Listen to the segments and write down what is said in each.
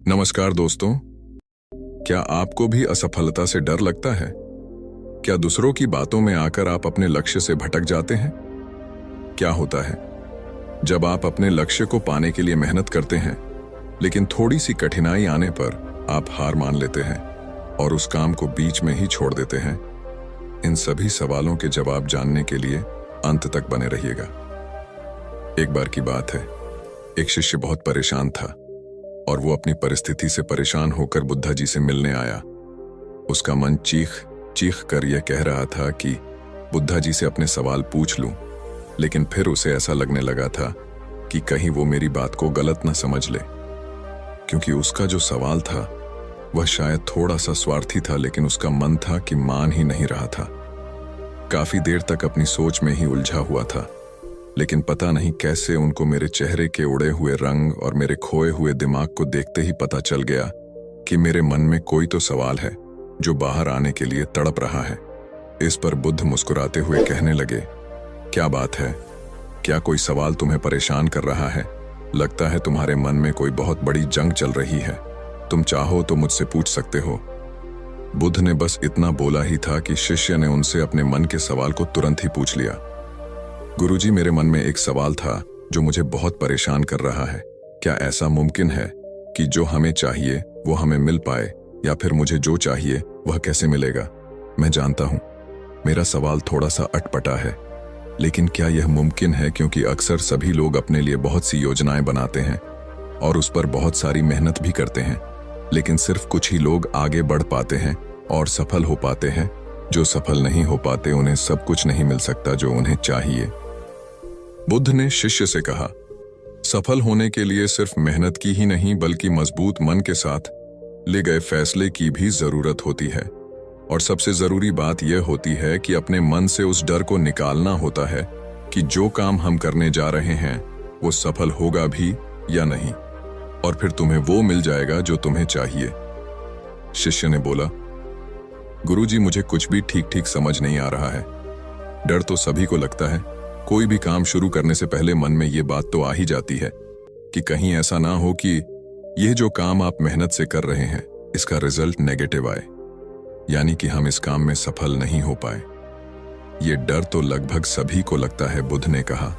नमस्कार दोस्तों। क्या आपको भी असफलता से डर लगता है? क्या दूसरों की बातों में आकर आप अपने लक्ष्य से भटक जाते हैं? क्या होता है जब आप अपने लक्ष्य को पाने के लिए मेहनत करते हैं, लेकिन थोड़ी सी कठिनाई आने पर आप हार मान लेते हैं और उस काम को बीच में ही छोड़ देते हैं? इन सभी सवालों के जवाब जानने के लिए अंत तक बने रहिएगा। एक बार की बात है, एक शिष्य बहुत परेशान था और वो अपनी परिस्थिति से परेशान होकर बुद्धा जी से मिलने आया। उसका मन चीख चीख कर यह कह रहा था कि बुद्धा जी से अपने सवाल पूछ लूं, लेकिन फिर उसे ऐसा लगने लगा था कि कहीं वो मेरी बात को गलत न समझ ले, क्योंकि उसका जो सवाल था वह शायद थोड़ा सा स्वार्थी था, लेकिन उसका मन था कि मान ही नहीं रहा था। काफी देर तक अपनी सोच में ही उलझा हुआ था, लेकिन पता नहीं कैसे उनको मेरे चेहरे के उड़े हुए रंग और मेरे खोए हुए दिमाग को देखते ही पता चल गया कि मेरे मन में कोई तो सवाल है जो बाहर आने के लिए तड़प रहा है। इस पर बुद्ध मुस्कुराते हुए कहने लगे, क्या बात है? क्या कोई सवाल तुम्हें परेशान कर रहा है? लगता है तुम्हारे मन में कोई बहुत बड़ी जंग चल रही है। तुम चाहो तो मुझसे पूछ सकते हो। बुद्ध ने बस इतना बोला ही था कि शिष्य ने उनसे अपने मन के सवाल को तुरंत ही पूछ लिया। गुरुजी, मेरे मन में एक सवाल था जो मुझे बहुत परेशान कर रहा है। क्या ऐसा मुमकिन है कि जो हमें चाहिए वो हमें मिल पाए, या फिर मुझे जो चाहिए वह कैसे मिलेगा? मैं जानता हूं मेरा सवाल थोड़ा सा अटपटा है, लेकिन क्या यह मुमकिन है? क्योंकि अक्सर सभी लोग अपने लिए बहुत सी योजनाएं बनाते हैं और उस पर बहुत सारी मेहनत भी करते हैं, लेकिन सिर्फ कुछ ही लोग आगे बढ़ पाते हैं और सफल हो पाते हैं। जो सफल नहीं हो पाते उन्हें सब कुछ नहीं मिल सकता जो उन्हें चाहिए। बुद्ध ने शिष्य से कहा, सफल होने के लिए सिर्फ मेहनत की ही नहीं बल्कि मजबूत मन के साथ ले गए फैसले की भी जरूरत होती है। और सबसे जरूरी बात यह होती है कि अपने मन से उस डर को निकालना होता है कि जो काम हम करने जा रहे हैं वो सफल होगा भी या नहीं, और फिर तुम्हें वो मिल जाएगा जो तुम्हें चाहिए। शिष्य ने बोला, गुरुजी, मुझे कुछ भी ठीक ठीक समझ नहीं आ रहा है। डर तो सभी को लगता है। कोई भी काम शुरू करने से पहले मन में ये बात तो आ ही जाती है कि कहीं ऐसा ना हो कि यह जो काम आप मेहनत से कर रहे हैं इसका रिजल्ट नेगेटिव आए, यानी कि हम इस काम में सफल नहीं हो पाए। ये डर तो लगभग सभी को लगता है, बुद्ध ने कहा,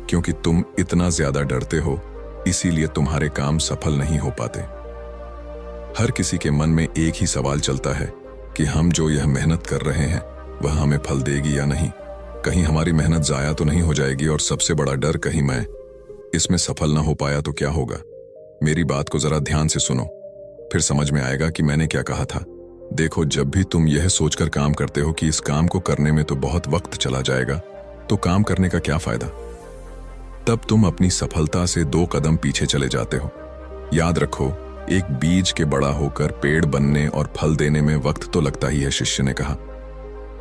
क्योंकि तुम इतना ज्यादा डरते हो इसीलिए तुम्हारे काम सफल नहीं हो पाते। हर किसी के मन में एक ही सवाल चलता है कि हम जो यह मेहनत कर रहे हैं वह हमें फल देगी या नहीं, कहीं हमारी मेहनत जाया तो नहीं हो जाएगी, और सबसे बड़ा डर, कहीं मैं इसमें सफल ना हो पाया तो क्या होगा। मेरी बात को जरा ध्यान से सुनो, फिर समझ में आएगा कि मैंने क्या कहा था। देखो, जब भी तुम यह सोचकर काम करते हो कि इस काम को करने में तो बहुत वक्त चला जाएगा, तो काम करने का क्या फायदा? तब तुम अपनी सफलता से 2 कदम पीछे चले जाते हो। याद रखो, एक बीज के बड़ा होकर पेड़ बनने और फल देने में वक्त तो लगता ही है, शिष्य ने कहा।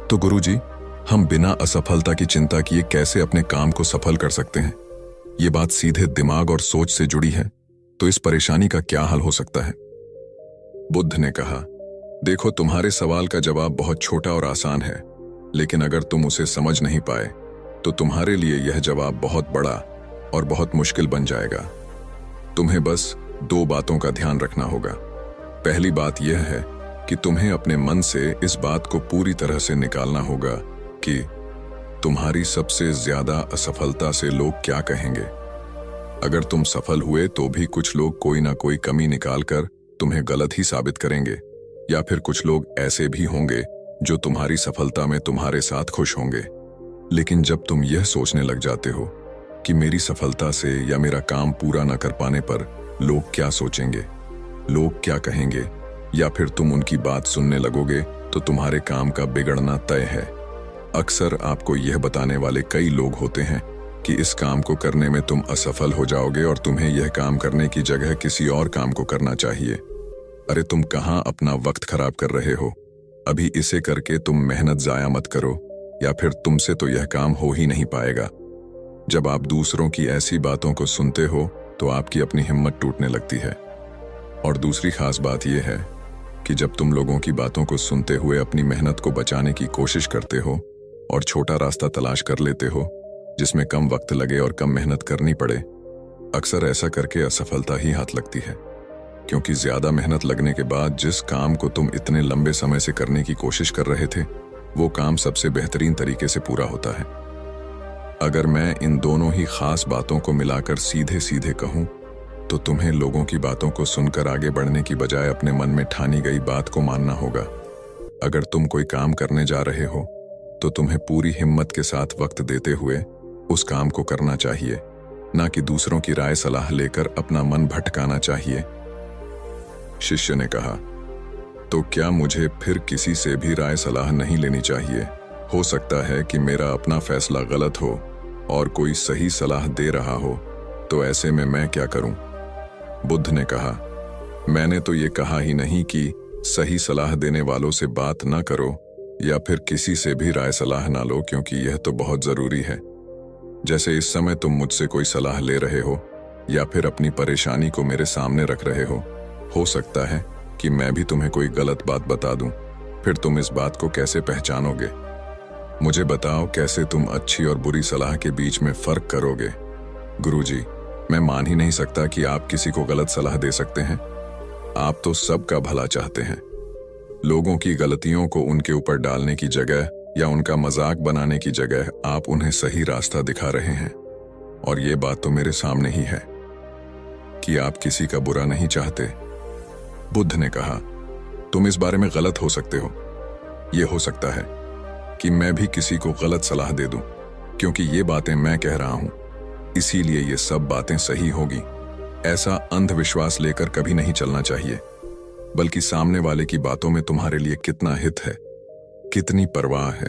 तो गुरुजी, हम बिना असफलता की चिंता किए कैसे अपने काम को सफल कर सकते हैं? ये बात सीधे दिमाग और सोच से जुड़ी है, तो इस परेशानी का क्या हल हो सकता है? बुद्ध ने कहा, देखो, तुम्हारे सवाल का जवाब बहुत छोटा और आसान है, लेकिन अगर तुम उसे समझ नहीं पाए तो तुम्हारे लिए यह जवाब बहुत बड़ा और बहुत मुश्किल बन जाएगा। तुम्हें बस 2 बातों का ध्यान रखना होगा। पहली बात यह है कि तुम्हें अपने मन से इस बात को पूरी तरह से निकालना होगा कि तुम्हारी सबसे ज्यादा असफलता से लोग क्या कहेंगे। अगर तुम सफल हुए तो भी कुछ लोग कोई ना कोई कमी निकालकर तुम्हें गलत ही साबित करेंगे, या फिर कुछ लोग ऐसे भी होंगे जो तुम्हारी सफलता में तुम्हारे साथ खुश होंगे। लेकिन जब तुम यह सोचने लग जाते हो कि मेरी सफलता से या मेरा काम पूरा न कर पाने पर लोग क्या सोचेंगे, लोग क्या कहेंगे, या फिर तुम उनकी बात सुनने लगोगे, तो तुम्हारे काम का बिगड़ना तय है। अक्सर आपको यह बताने वाले कई लोग होते हैं कि इस काम को करने में तुम असफल हो जाओगे और तुम्हें यह काम करने की जगह किसी और काम को करना चाहिए। अरे, तुम कहां अपना वक्त खराब कर रहे हो? अभी इसे करके तुम मेहनत जाया मत करो, या फिर तुमसे तो यह काम हो ही नहीं पाएगा। जब आप दूसरों की ऐसी बातों को सुनते हो तो आपकी अपनी हिम्मत टूटने लगती है। और दूसरी खास बात यह है कि जब तुम लोगों की बातों को सुनते हुए अपनी मेहनत को बचाने की कोशिश करते हो और छोटा रास्ता तलाश कर लेते हो जिसमें कम वक्त लगे और कम मेहनत करनी पड़े, अक्सर ऐसा करके असफलता ही हाथ लगती है। क्योंकि ज्यादा मेहनत लगने के बाद जिस काम को तुम इतने लंबे समय से करने की कोशिश कर रहे थे, वो काम सबसे बेहतरीन तरीके से पूरा होता है। अगर मैं इन दोनों ही खास बातों को मिलाकर सीधे सीधे कहूं, तो तुम्हें लोगों की बातों को सुनकर आगे बढ़ने की बजाय अपने मन में ठानी गई बात को मानना होगा। अगर तुम कोई काम करने जा रहे हो, तो तुम्हें पूरी हिम्मत के साथ वक्त देते हुए उस काम को करना चाहिए, ना कि दूसरों की राय सलाह लेकर अपना मन भटकाना चाहिए। शिष्य ने कहा, तो क्या मुझे फिर किसी से भी राय सलाह नहीं लेनी चाहिए? हो सकता है कि मेरा अपना फैसला गलत हो और कोई सही सलाह दे रहा हो, तो ऐसे में मैं क्या करूं? बुद्ध ने कहा, मैंने तो ये कहा ही नहीं कि सही सलाह देने वालों से बात ना करो या फिर किसी से भी राय सलाह ना लो, क्योंकि यह तो बहुत जरूरी है। जैसे इस समय तुम मुझसे कोई सलाह ले रहे हो या फिर अपनी परेशानी को मेरे सामने रख रहे हो सकता है कि मैं भी तुम्हें कोई गलत बात बता दूं। फिर तुम इस बात को कैसे पहचानोगे? मुझे बताओ, कैसे तुम अच्छी और बुरी सलाह के बीच में फर्क करोगे? गुरुजी, मैं मान ही नहीं सकता कि आप किसी को गलत सलाह दे सकते हैं। आप तो सबका भला चाहते हैं। लोगों की गलतियों को उनके ऊपर डालने की जगह या उनका मजाक बनाने की जगह आप उन्हें सही रास्ता दिखा रहे हैं। और ये बात तो मेरे सामने ही है कि आप किसी का बुरा नहीं चाहते। बुद्ध ने कहा, तुम इस बारे में गलत हो सकते हो। ये हो सकता है कि मैं भी किसी को गलत सलाह दे दूं, क्योंकि ये बातें मैं कह रहा हूं, इसीलिए ये सब बातें सही होगी। ऐसा अंधविश्वास लेकर कभी नहीं चलना चाहिए, बल्कि सामने वाले की बातों में तुम्हारे लिए कितना हित है, कितनी परवाह है,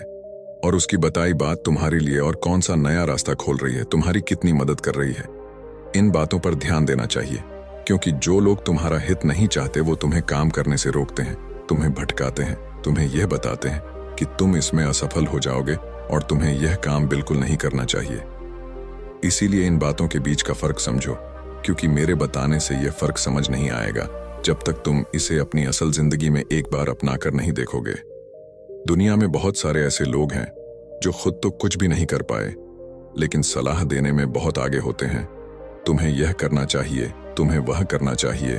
और उसकी बताई बात तुम्हारे लिए और कौन सा नया रास्ता खोल रही है, तुम्हारी कितनी मदद कर रही है, इन बातों पर ध्यान देना चाहिए। क्योंकि जो लोग तुम्हारा हित नहीं चाहते, वो तुम्हें काम करने से रोकते हैं, तुम्हें भटकाते हैं, तुम्हें यह बताते हैं कि तुम इसमें असफल हो जाओगे और तुम्हें यह काम बिल्कुल नहीं करना चाहिए। इसीलिए इन बातों के बीच का फर्क समझो, क्योंकि मेरे बताने से यह फर्क समझ नहीं आएगा जब तक तुम इसे अपनी असल जिंदगी में एक बार अपनाकर नहीं देखोगे। दुनिया में बहुत सारे ऐसे लोग हैं जो खुद तो कुछ भी नहीं कर पाए, लेकिन सलाह देने में बहुत आगे होते हैं। तुम्हें यह करना चाहिए, तुम्हें वह करना चाहिए,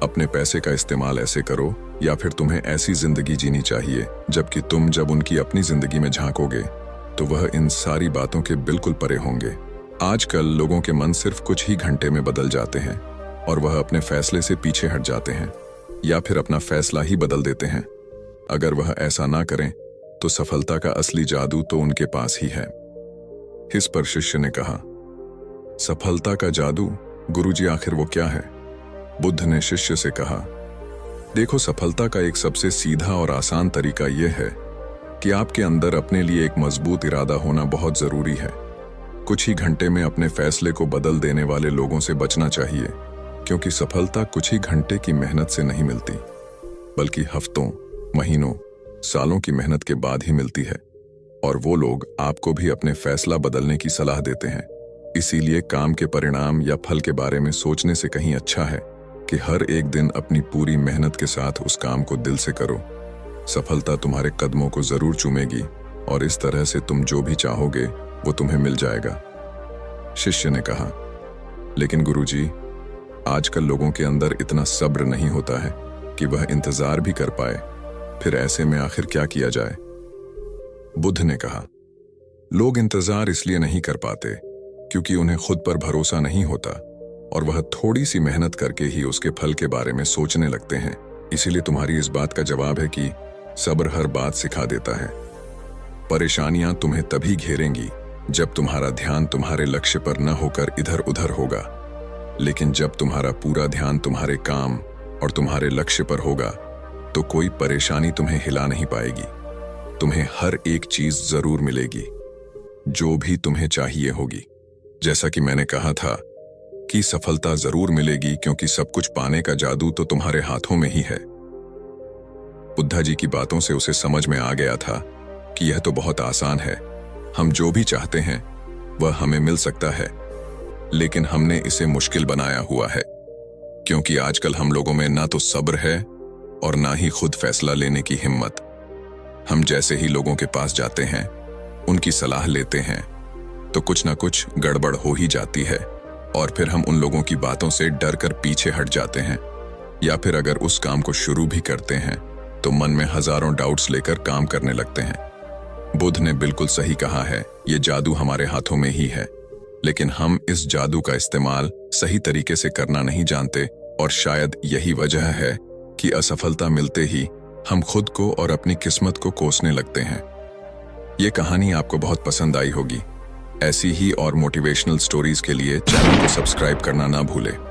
अपने पैसे का इस्तेमाल ऐसे करो, या फिर तुम्हें ऐसी जिंदगी जीनी चाहिए। जबकि तुम जब उनकी अपनी जिंदगी में झांकोगे, तो वह इन सारी बातों के बिल्कुल परे होंगे। आजकल लोगों के मन सिर्फ कुछ ही घंटे में बदल जाते हैं और वह अपने फैसले से पीछे हट जाते हैं या फिर अपना फैसला ही बदल देते हैं। अगर वह ऐसा ना करें, तो सफलता का असली जादू तो उनके पास ही है। इस पर शिष्य ने कहा, सफलता का जादू? गुरुजी, आखिर वो क्या है? बुद्ध ने शिष्य से कहा, देखो, सफलता का एक सबसे सीधा और आसान तरीका यह है कि आपके अंदर अपने लिए एक मजबूत इरादा होना बहुत जरूरी है। कुछ ही घंटे में अपने फैसले को बदल देने वाले लोगों से बचना चाहिए, क्योंकि सफलता कुछ ही घंटे की मेहनत से नहीं मिलती, बल्कि हफ्तों, महीनों, सालों की मेहनत के बाद ही मिलती है। और वो लोग आपको भी अपने फैसला बदलने की सलाह देते हैं। इसीलिए काम के परिणाम या फल के बारे में सोचने से कहीं अच्छा है कि हर एक दिन अपनी पूरी मेहनत के साथ उस काम को दिल से करो। सफलता तुम्हारे कदमों को जरूर चूमेगी और इस तरह से तुम जो भी चाहोगे वो तुम्हें मिल जाएगा। शिष्य ने कहा, लेकिन गुरुजी, आजकल लोगों के अंदर इतना सब्र नहीं होता है कि वह इंतजार भी कर पाए। फिर ऐसे में आखिर क्या किया जाए? बुद्ध ने कहा, लोग इंतजार इसलिए नहीं कर पाते क्योंकि उन्हें खुद पर भरोसा नहीं होता और वह थोड़ी सी मेहनत करके ही उसके फल के बारे में सोचने लगते हैं। इसीलिए तुम्हारी इस बात का जवाब है कि सब्र हर बात सिखा देता है। परेशानियां तुम्हें तभी घेरेंगी जब तुम्हारा ध्यान तुम्हारे लक्ष्य पर न होकर इधर उधर होगा, लेकिन जब तुम्हारा पूरा ध्यान तुम्हारे काम और तुम्हारे लक्ष्य पर होगा, तो कोई परेशानी तुम्हें हिला नहीं पाएगी। तुम्हें हर एक चीज जरूर मिलेगी, जो भी तुम्हें चाहिए होगी। जैसा कि मैंने कहा था कि सफलता जरूर मिलेगी, क्योंकि सब कुछ पाने का जादू तो तुम्हारे हाथों में ही है। बुद्धा जी की बातों से उसे समझ में आ गया था कि यह तो बहुत आसान है, हम जो भी चाहते हैं वह हमें मिल सकता है, लेकिन हमने इसे मुश्किल बनाया हुआ है, क्योंकि आजकल हम लोगों में ना तो सब्र है और ना ही खुद फैसला लेने की हिम्मत। हम जैसे ही लोगों के पास जाते हैं, उनकी सलाह लेते हैं, तो कुछ ना कुछ गड़बड़ हो ही जाती है और फिर हम उन लोगों की बातों से डर कर पीछे हट जाते हैं। या फिर अगर उस काम को शुरू भी करते हैं तो मन में हजारों डाउट्स लेकर काम करने लगते हैं। बुद्ध ने बिल्कुल सही कहा है, ये जादू हमारे हाथों में ही है, लेकिन हम इस जादू का इस्तेमाल सही तरीके से करना नहीं जानते और शायद यही वजह है कि असफलता मिलते ही हम खुद को और अपनी किस्मत को कोसने लगते हैं। ये कहानी आपको बहुत पसंद आई होगी। ऐसी ही और मोटिवेशनल स्टोरीज के लिए चैनल को सब्सक्राइब करना ना भूलें।